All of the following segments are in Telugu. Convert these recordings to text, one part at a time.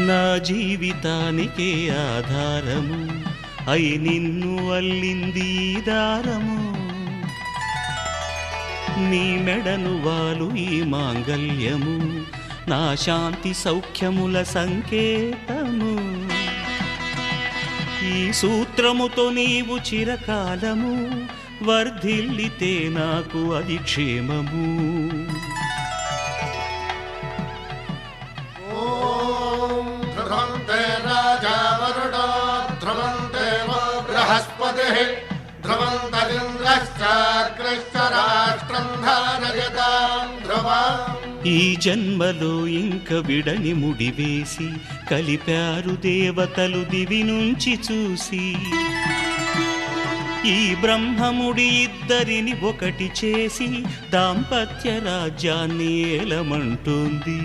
నా జీవితానికే ఆధారము అయి నిన్ను అల్లింది ఈ దారము నీ మెడను వాలు ఈ మాంగల్యము నా శాంతి సౌఖ్యముల సంకేతము ఈ సూత్రముతో నీవు చిరకాలము వర్ధిల్లితే నాకు అది క్షేమము ధ్రువంతే రాజా వరుడో ధ్రువంతే బృహస్పతి ధ్రువంతరింద్రశ్చాగ్రశ్చ రాష్ట్రం ధారయతాం ధ్రువం ఈ జన్మలో ఇంక విడని ముడివేసి కలిపారు దేవతలు దివి నుంచి చూసి ఈ బ్రహ్మముడి ఇద్దరిని ఒకటి చేసి దాంపత్య రాజ్యాన్ని ఏలమంటుంది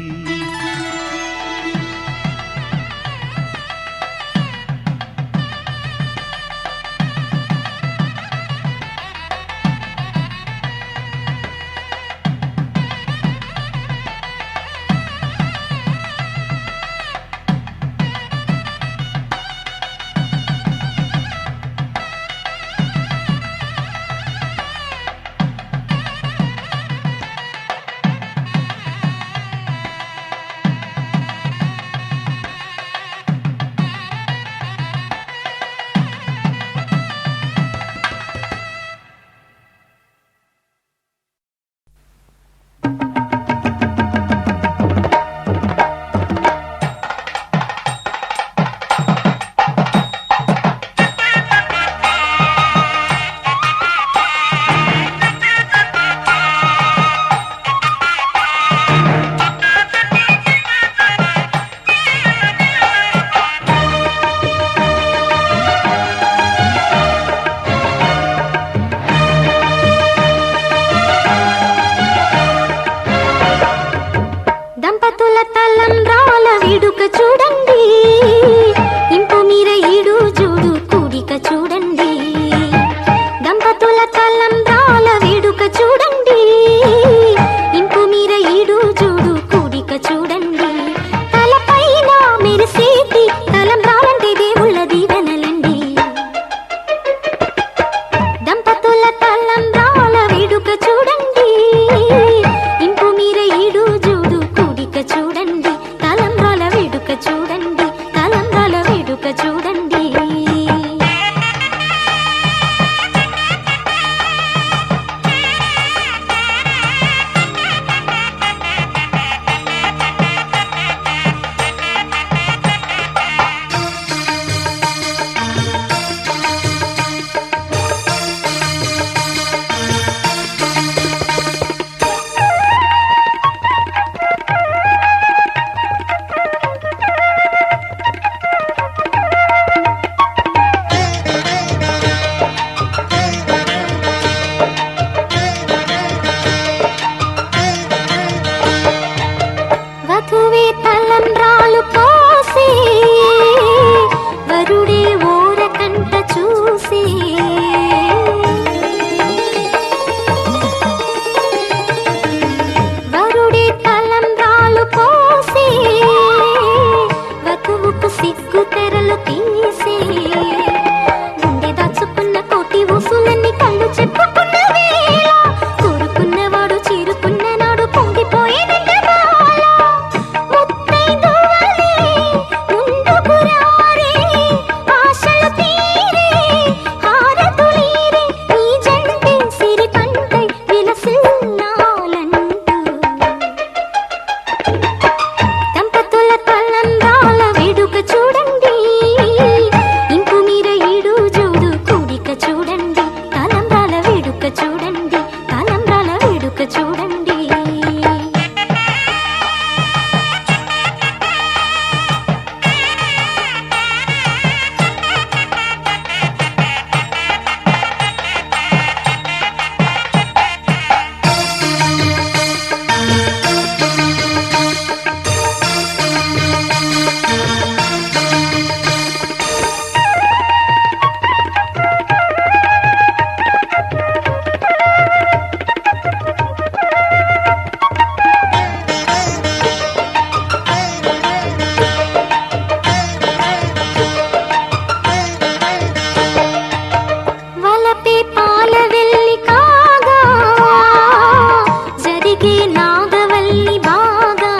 తొక్కే నాగవల్లి బాగా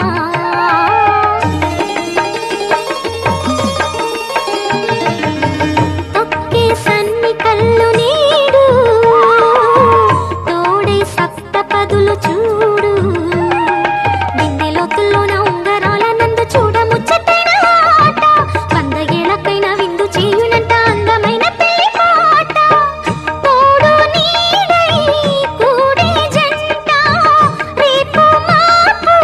తొక్కే సన్ని కళ్ళు నీడు తోడే సప్త పదులు చూడు బిందెలోతుల్లోన ఉంగరాల నందు చూడ ముచ్చటైన ఆట 100 ఏళ్లకైనా విందు చేయునంట అందమైన పెళ్లి పాట తోడు నీడై కూడే జంట రేపు మాపు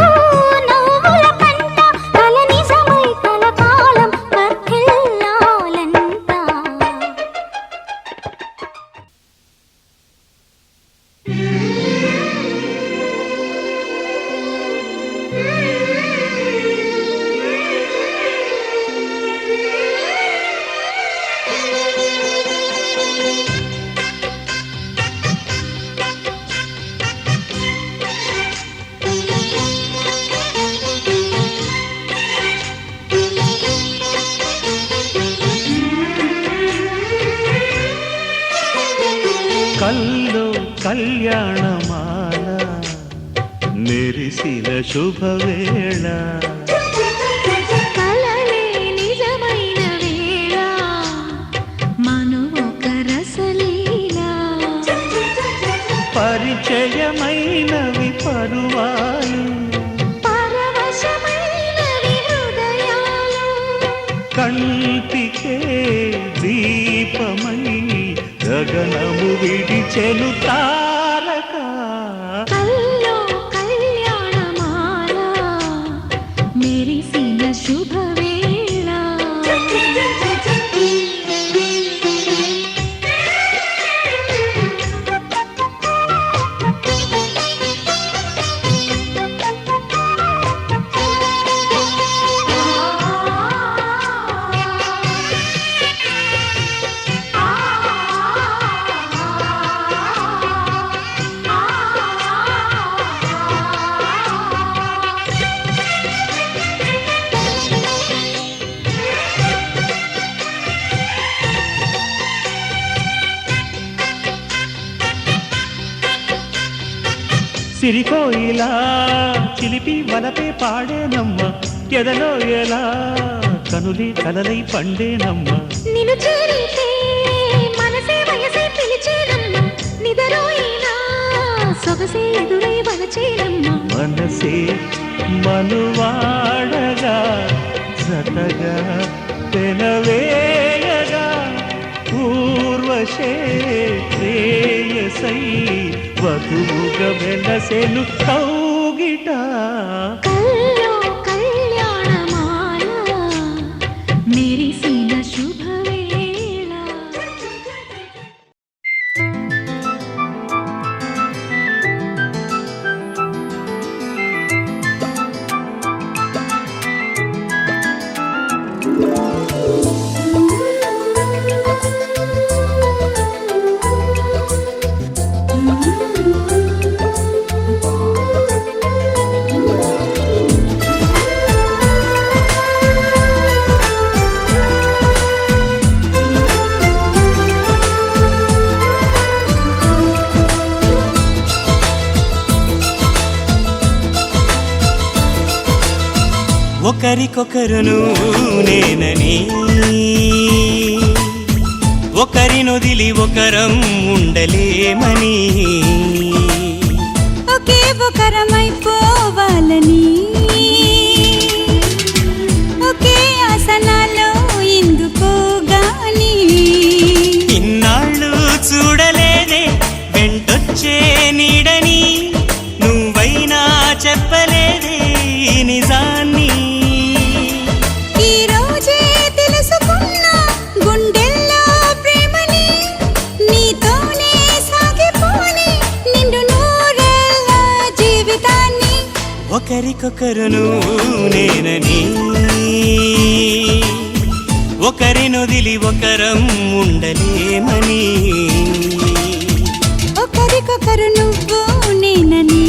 నవ్వుల పంట కల నిజమై కలకాలం వర్ధిల్లాలంట. కల్లో కళ్యాణమాల మెరిసిన శుభవేళ కలలే నిజమైన వేళ మను ఒక రసలీల పరిచయమైనవి పరువాలు పరవశమైనవి హృదయాలు కంటికే దీపమై గగనము విడిచెను తారక కల్లో కళ్యాణమాల మెరిసిన శుభవేళ సిరికోయిలా చిలిపి వలపే పాడేనమ్మ ఎదలో ఎలా కనులి కలలై పండేనమ్మ నిన్ను చేరితే మనసే వయసే పిలిచేనమ్మ నిదరోయినా సొగసే ఎదురై వలచేనమ్మ మనసే మనువాడగా జతగా పెనవేయగా పూర్వశే శ్రేయసై వధువుగా వెలసెను కౌగిట కల్లో కళ్యాణమాల మెరిసిన శుభవేళ ఒకరికొకరును నేనని ఒకరినొదిలి ఒకరం ఉండలేమని ఒకే ఒకరమైపోవాలని ఒకే ఆసనాలో ఎందుకో గాని ఇన్నాళ్ళు చూడలేదే వెంటొచ్చే నీడని నువ్వైనా చెప్పలేదే ఈ నిజాన్ని ఈ రోజే తెలుసుకున్నా గుండెల్లో ప్రేమని నీతోనే సాగిపోని నిండు నూరేళ్ళ జీవితాన్ని ఒకరికొకరును నేనని ఒకరినొదిలి ఒకరం ఉండలేమని ఒకరికొకరు నువ్వు నేనని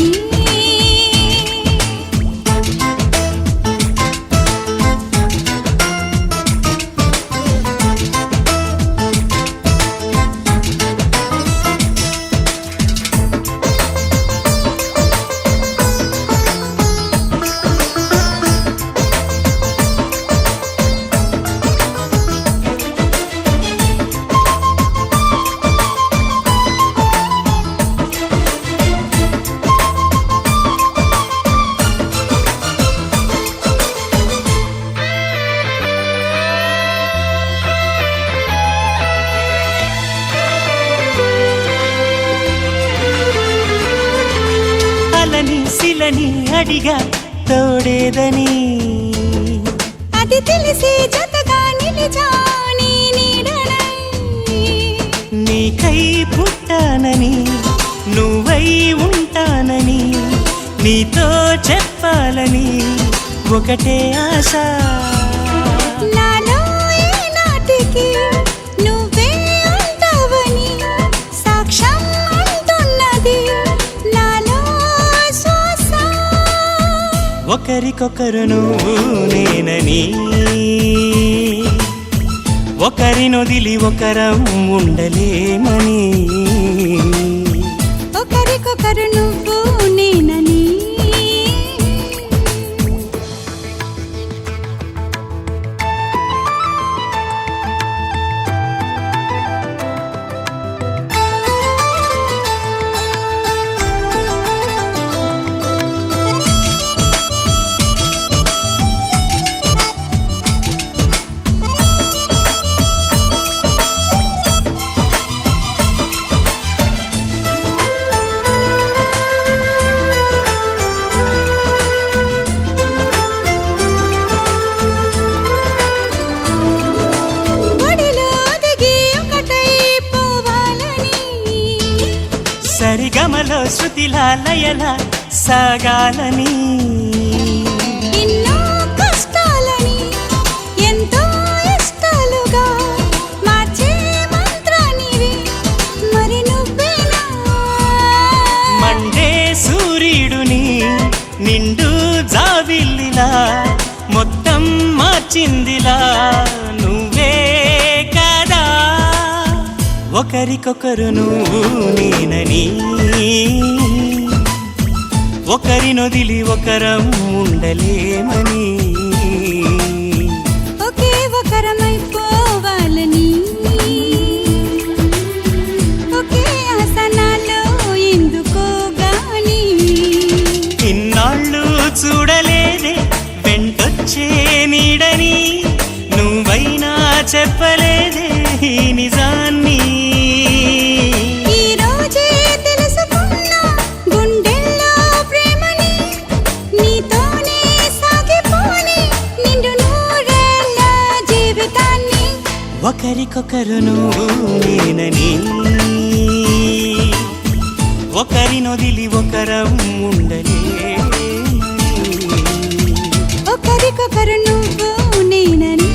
అడిగా తోడేదని. అది తెలిసి జతగా నిలిచా నీ నీడనై. నీకై పుట్టానని నువ్వై ఉంటానని నీతో చెప్పాలని ఒకటే ఆశ. నాలో ఈనాటికి నువ్వే ఉంటావని సాక్ష్యం అంటున్నది నాలో శ్వాస. ఒకరికొకరును నేనని, ఒకరినొదిలి ఒకరం ఉండలేమని. ఒకరికొకరు నువ్వు నేనని. సరిగమలో శృతిలా లయలా సాగాలని. ఎన్నో కష్టాలని ఎంతో ఇష్టాలుగా మార్చే మంత్రానివి మరి నువ్వేనా. మండే సూర్యుడుని నిండు జావిల్లిలా మొత్తం మార్చిందిలా నువ్వే కదా. ఒకరికొకరును నేనని, ఒకరినొదిలి ఒకరం ఉండలేమని. ఒకే ఒకరమైపోవాలని ఒకే ఆసనాలో ఎందుకో గాని. ఇన్నాళ్ళు చూడలేదే వెంటొచ్చే నీడని, నువ్వైనా చెప్పలేదే ఈ నిజాన్ని. ఈ రోజే తెలుసుకున్నా గుండెల్లో ప్రేమని, నీతోనే సాగిపోని నిండు నూరేళ్ళ జీవితాన్ని. ఒకరికొకరును నేనని, ఒకరినొదిలి ఒకరం ఉండలేమని. ఒకరికొకరు నువ్వు నేనని.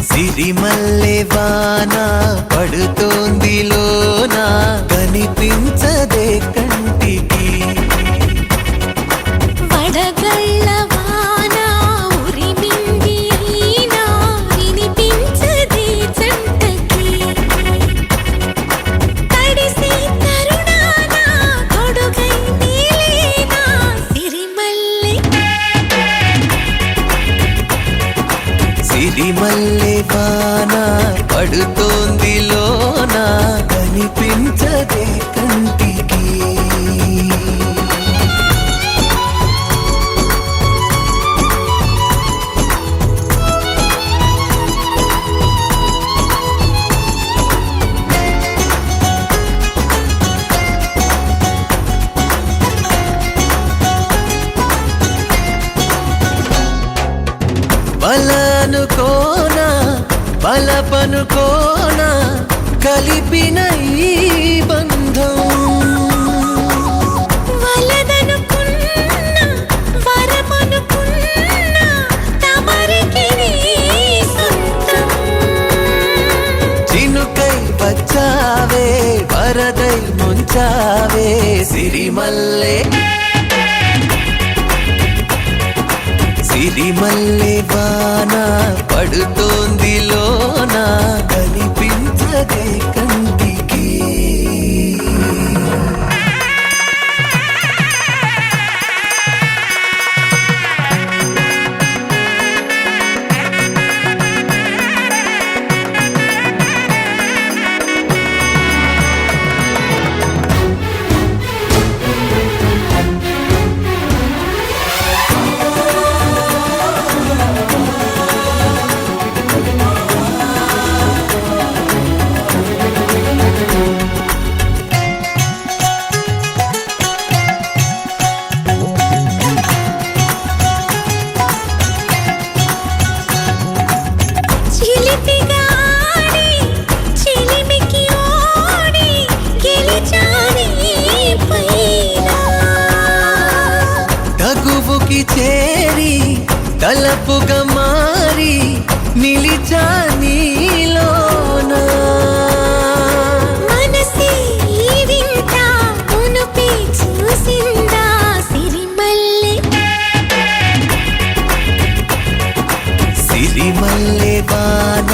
సిరిమల్లె వాన పడుతోంది లోన కనిపించదే కంటికి. వడగళ్ళ వాన ఉరిమింది అయినా వినిపించదే జంటకి. తడిసి తరుణాన కొడుగై నీలేనా సిరిమల్లె. సిరిమల్లె వాన పడుతోంది లోన కనిపించదే కంటికి. బలనుకోనా వలపనుకోనా కలిపిన ఈ బంధం వలదనుకున్నా వరమనుకున్నా తమరికి నీ సొంతం చినుకై వచ్చావే వరదై ముంచావే సిరిమల్లె సిరిమల్లె వాన పడుతోంది లోన కనిపించదే కంటికి చిలిపిగా ఆడి చిలిమికి ఓడి గెలిచాని పైన తగువుకి చేరి తలపుగా మారి నిలిచా నీలోన మనసే ఈ వింత మునుపే చూసిందా సిరిమల్లె సిరిమల్లె వాన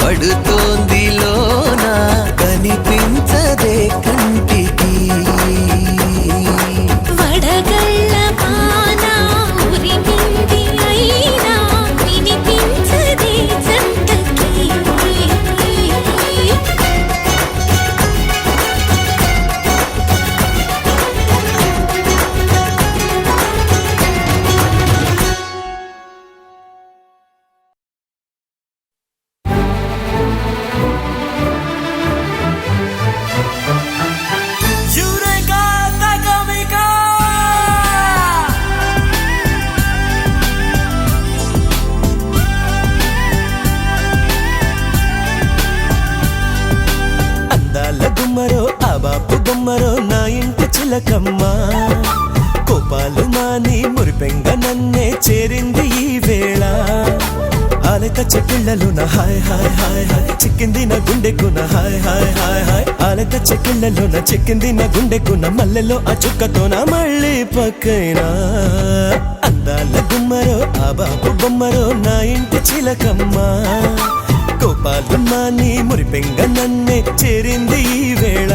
పడుతోంది లోన కనిపించదే కంటికి వడగళ్ళ వాన ఉరిమింది అయినా వినిపించదే జంటకి అందాల గుమ్మరో ఆ బాపు బొమ్మరో నా ఇంటి చిలకమ్మ కోపాలు మాని మురిపెంగ నన్నే చేరింది ఈ వేళ ఆలక చెక్కిళ్ళలోన హాయ్ హాయ్ హాయ్ హాయ్ చిక్కింది నా గుండెకున హాయ్ హాయ్ హాయ్ హాయ్ ఆలక చెక్కిళ్ళలోన చిక్కింది నా గుండెకున మల్లెలో ఆ చుక్కతోన మళ్ళీ పక్కైన అందాల గుమ్మరో ఆ బాపు బొమ్మరో నా ఇంటి చిలకమ్మ కోపాలు మాని మురిపెంగ నన్నే చేరింది ఈ వేళ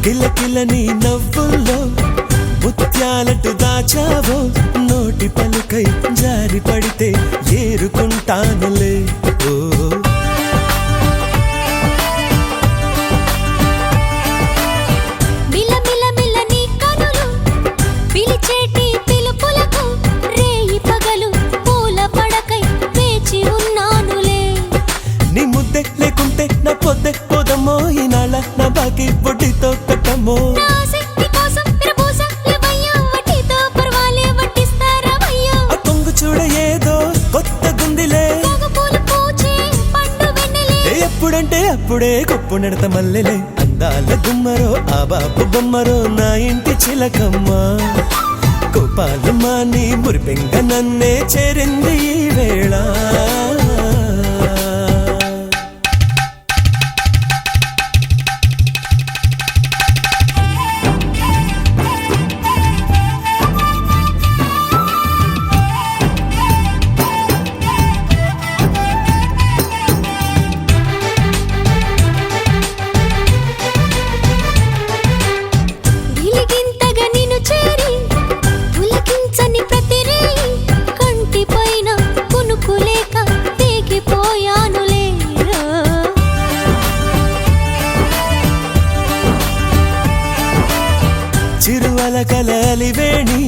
కిలకిలని నవ్వుల్లో ముత్యాలటు దాచావో నోటి పలుకై జారి పడితే ఏరుకుంటానులే ఓ మిలమిలమిల నీ కనులు పిలిచేటి పిలుపులకు రేయి పగలు పూల పడకై వేచి ఉన్నానులే నీ ముద్దే లేకుంటే నా పొద్దే పోదమ్మో ఈనాళ్ళ నా బాకి బొడ్డితో కట్టమ్మో నా శక్తి కోసం విరబూస లేవయ్యా వడ్డీతో పర్వాలే వడ్డిస్తారవయ్యా ఆ కొంగు చూడ ఏదో కొత్త గుందిలే పూలు పూచే పండు వెన్నెలే ఎప్పుడంటే అప్పుడే కొప్పు నడత మల్లెలే అందాల గుమ్మరో ఆ బాపు బొమ్మరో నా ఇంటి చిలకమ్మ కోపాలు మాని మురిపెంగ నన్నే చేరింది ఈ వేళ గిలిగింతగా నిన్ను చేరి పులకించని ప్రతి రేయి కంటి పైన కునుకు లేక పలకల అలివేణి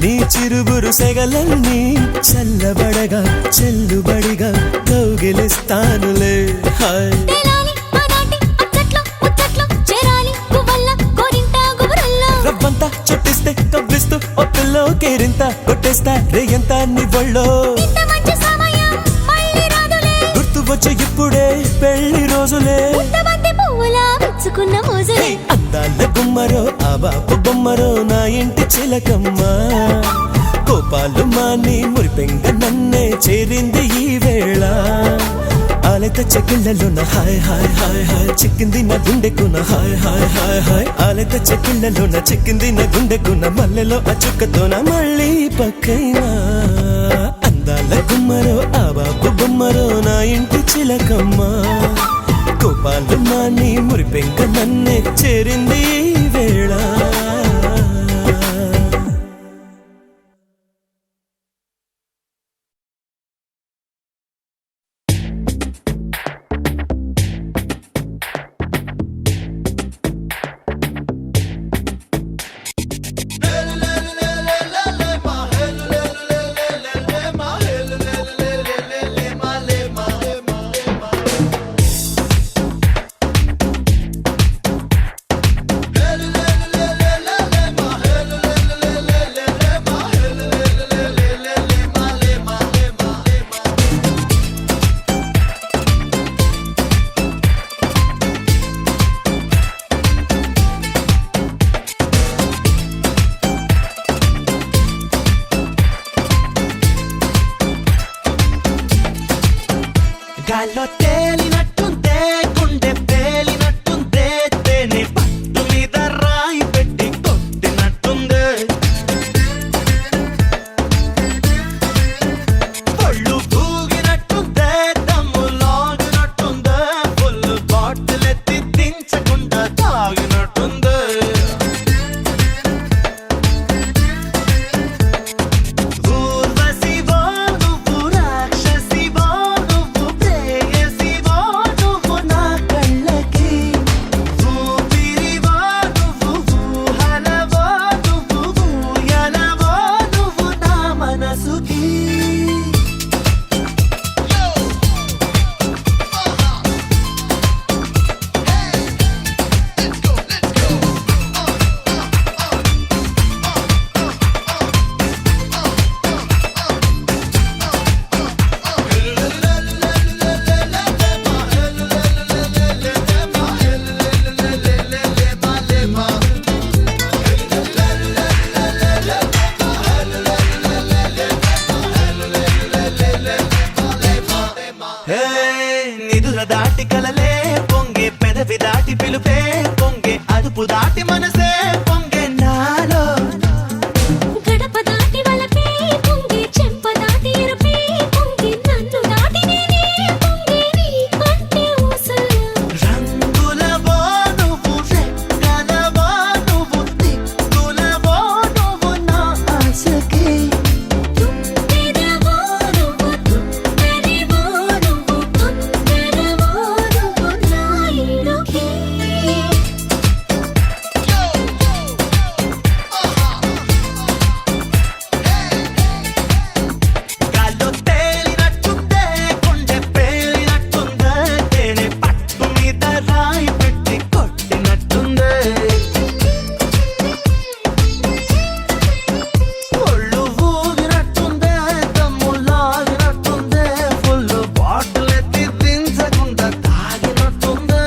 నీ చిరుబురు సెగలన్నీ చల్లబడగా చెల్లుబడిగా కౌగిలిస్తానులే హాయ్ తేలాలి ఆనాటి అచ్చట్లో ముచ్చట్లో చేరాలి గువ్వల్ల గోరింట గుబురల్లో రవ్వంతా చుట్టిస్తే కవ్విస్తూ ఓ పిల్లో కేరింత కొట్టేస్తా రేయంతా నీ ఒళ్ళో ఇంత మంచి సమయం మళ్ళీ రాదులే గుర్తు వచ్చే ఇప్పుడే పెళ్లి రోజులే ఇంతమంది పువ్వులా విచ్చుకున్న మోజులే అందాల గుమ్మరో ఆ బాపు బొమ్మరో నా ఇంటి చిలకమ్మ కోపాలు మాని మురిపెంగ నన్నే చేరింది ఈ వేళ ఆలత చెక్కిళ్ళలోన హాయ్ హాయ్ హాయ్ హాయ్ చిక్కింది నా గుండెకున హాయ్ హాయ్ హాయ్ హాయ్ ఆలత చెక్కిళ్ళలోన చిక్కింది నా గుండెకున మల్లెలో ఆ చుక్కతోన మళ్ళీ పక్కైనా అందాల గుమ్మరో ఆ బాపు బొమ్మరో నా ఇంటి చిలకమ్మ కోపాలు మాని మురిపెంక నన్నే చేరింది ఈ వేళ గాల్లో తేలినట్టుందే గుండె పేలినట్టుందే తేనె పట్టు మీద రాయి పెట్టి కొట్టినట్టుందే పళ్ళు పూగినట్టుందే దమ్ము లాగినట్టుందే ఫుల్ బాటిల్ ఎత్తి దించకుండా తాగినట్టుందే ఊర్వశివో నువ్వు రాక్షసివో నువ్వు ప్రేయసివో నువ్వు నా కళ్ళకి ఊపిరివో నువ్వు ఊహలవో నువ్వు ఊయలవో నువ్వు నా మనసుకి హే నిదుర దాటి కలలే పొంగే పెదవి దాటి పిలుపే పొంగే అదుపు దాటి మనసే పొంగే నాలో గడప దాటి వలపే పొంగి చెంప దాటి ఎరుపే పొంగి నన్ను దాటి నేనే పొంగి నీ కంటి ఊసలు రంగులవో నువ్వు రెక్కలవో నువ్వు దిక్కులవో నువ్వు నా ఆశకి తుమ్మెదవో నువ్వు తుమ్మెదవో నువ్వు తుమ్మెదవో నువ్వు నా ఇడుకి గాల్లో తేలినట్టుందే గుండె పేలినట్టుందే తేనె పట్టు మీద రాయి పెట్టి కొట్టినట్టుందే ఒళ్ళు ఊగినట్టుందే దమ్ము లాగినట్టుందే ఫుల్ బాటిల్ ఎత్తి దించకుండా తాగినట్టుందే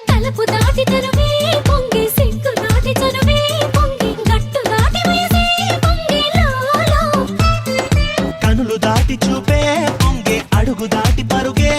తలుపు దాటి తనువే పొంగి సిగ్గు దాటి చనువే పొంగి గట్టు దాటి వేసే పొంగి లోలో కనులు దాటి చూపే పొంగే అడుగు దాటి పరుగే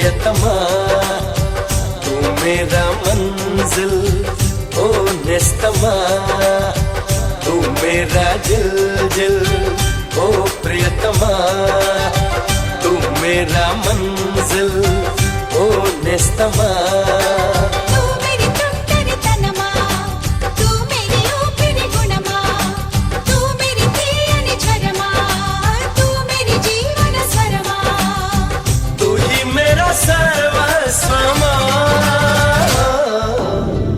ప్రియతమా తూ మేరా మంజిల్ ఓ నేస్తమా తూ మేరా దిల్ దిల్ ఓ ప్రియతమా తూ మేరా మంజిల్ ఓ నేస్తమా तू मेरी तुमतरी तनमा तू मेरी ऊपरी गुणमा तू मेरी తీయని ఝరమా तू मेरी జీవన స్వరమా तू ही मेरा सर्वस्वमा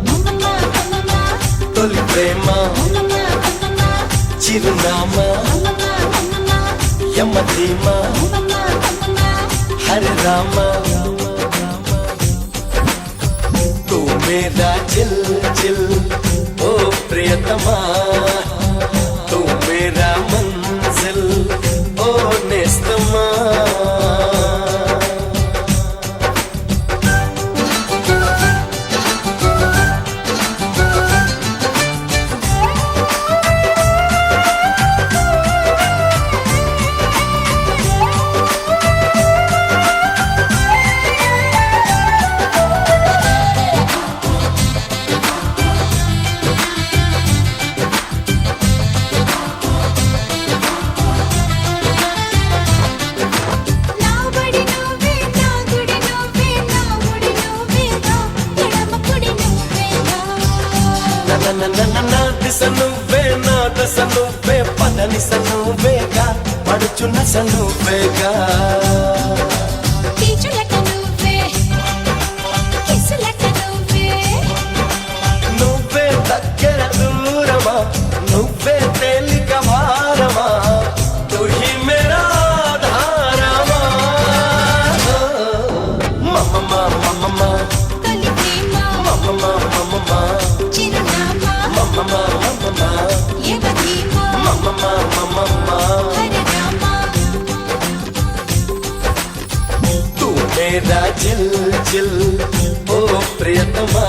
మమ్మా మమ్మా తొలి ప్రేమ మమ్మా మమ్మా చిరునామా మమ్మా మమ్మా యమధీమా మమ్మా మమ్మా హరే రామ तू मेरा चिल चिल ओ प्रियतमा तू मेरा मंजिल ओ नेस्तमा నా బడి నువ్వే నా గుడి నువ్వే నా ముడి నువ్వేగా ఎడమ కుడి నువ్వేగా నా దిశ నువ్వే నా దశ నువ్వే పదనిస నువ్వేగా పడుచున్న నువ్వేగా కీచులక నువ్వే కిసులక నువ్వే నువ్వే దగ్గర దూరమా నువ్వే తేలిక భారమా తు హి మేరా ఆధారమా మమ్మమ్మ మమ్మమ్మ తొలి ప్రేమ మమ్మమ్మ మమ్మమ్మ చిరునామా మమ్మమ్మ మమ్మమ్మ యమధీమా మమ్మమ్మ మమ్మమ్మ హరే రామా तू मेरा जिल जिल ओ प्रियतमा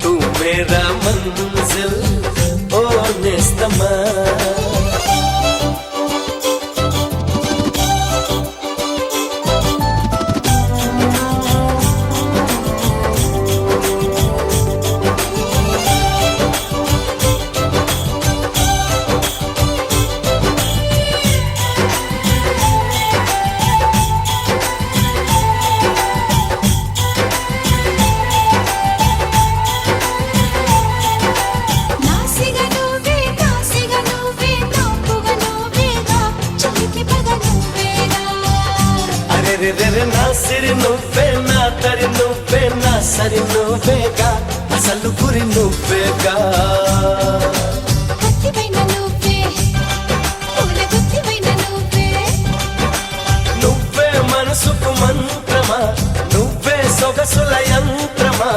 तू मेरा मंजिल ओ नेस्तमा నాసిగ నువ్వే నాసిగ నువ్వే నాపుగ నువ్వేగా చిలిపి పగ నువ్వేగా అరే రే రే రే నా సిరి నువ్వే నా తరి నువ్వే నా సరి నువ్వేగా అసలు గురి నువ్వేగా కత్తిపైన నువ్వే పూల గుత్తిపైన నువ్వే నువ్వే మనసుకు మంత్రమా నువ్వే సొగసుల యంత్రమా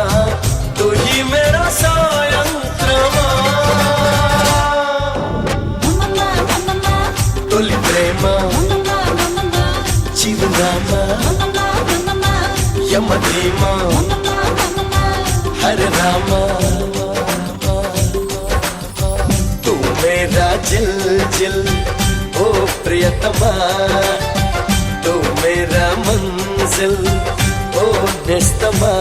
తు హి మేరా సాయంత్రమా మమ్మమ్మ మమ్మమ్మ తొలి ప్రేమ మమ్మమ్మ మమ్మమ్మ చిరునామా మమ్మమ్మ మమ్మమ్మ యమధీమా మమ్మమ్మ మమ్మమ్మ హరే రామ तू मेरा जिल जिल ओ प्रियतमा तू मेरा मंजिल ओ नेस्तमा